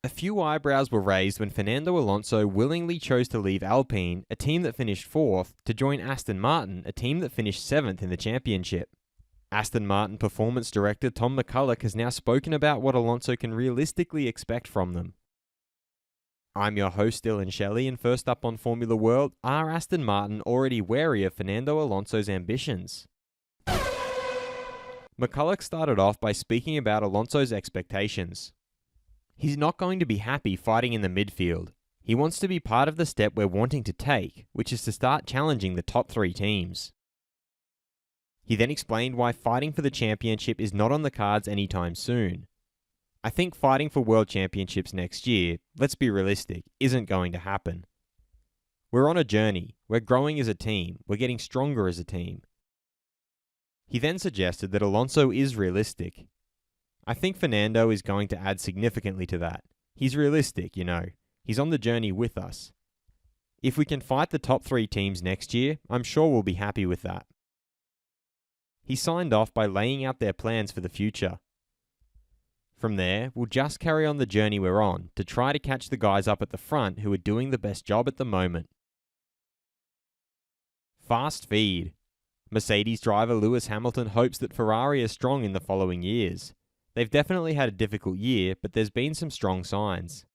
A few eyebrows were raised when Fernando Alonso willingly chose to leave Alpine, a team that finished 4th, to join Aston Martin, a team that finished 7th in the championship. Aston Martin Performance Director Tom McCullough has now spoken about what Alonso can realistically expect from them. I'm your host Dillon Shelley, and first up on Formula World, are Aston Martin already wary of Fernando Alonso's ambitions? McCullough started off by speaking about Alonso's expectations. He's not going to be happy fighting in the midfield. He wants to be part of the step we're wanting to take, which is to start challenging the top 3 teams. He then explained why fighting for the championship is not on the cards anytime soon. I think fighting for world championships next year, let's be realistic, isn't going to happen. We're on a journey, we're growing as a team, we're getting stronger as a team. He then suggested that Alonso is realistic. I think Fernando is going to add significantly to that. He's realistic, you know. He's on the journey with us. If we can fight the top 3 teams next year, I'm sure we'll be happy with that. He signed off by laying out their plans for the future. From there, we'll just carry on the journey we're on to try to catch the guys up at the front who are doing the best job at the moment. Fast feed. Mercedes driver Lewis Hamilton hopes that Ferrari are strong in the following years. They've definitely had a difficult year, but there's been some strong signs.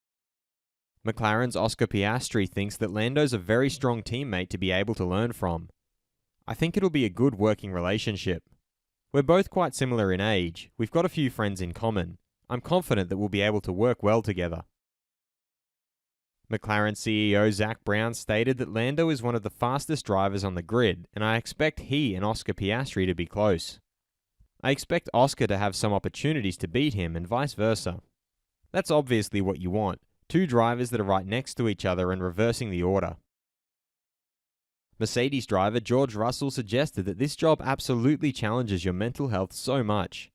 McLaren's Oscar Piastri thinks that Lando's a very strong teammate to be able to learn from. I think it'll be a good working relationship. We're both quite similar in age, we've got a few friends in common. I'm confident that we'll be able to work well together. McLaren CEO Zak Brown stated that Lando is one of the fastest drivers on the grid, and I expect he and Oscar Piastri to be close. I expect Oscar to have some opportunities to beat him and vice versa. That's obviously what you want, 2 drivers that are right next to each other and reversing the order. Mercedes driver George Russell suggested that this job absolutely challenges your mental health so much.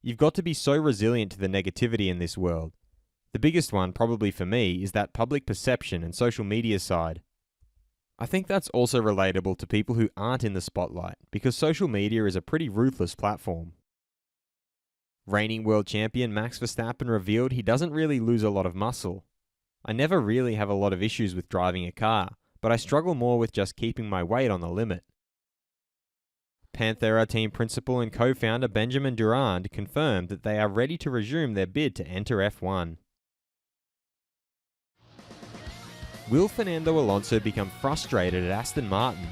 You've got to be so resilient to the negativity in this world. The biggest one, probably for me, is that public perception and social media side. I think that's also relatable to people who aren't in the spotlight, because social media is a pretty ruthless platform. Reigning world champion Max Verstappen revealed he doesn't really lose a lot of muscle. I never really have a lot of issues with driving a car, but I struggle more with just keeping my weight on the limit. Panthera team principal and co-founder Benjamin Durand confirmed that they are ready to resume their bid to enter F1. Will Fernando Alonso become frustrated at Aston Martin?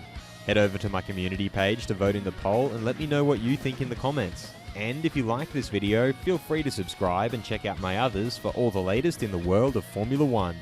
Head over to my community page to vote in the poll and let me know what you think in the comments. And if you liked this video, feel free to subscribe and check out my others for all the latest in the world of Formula 1.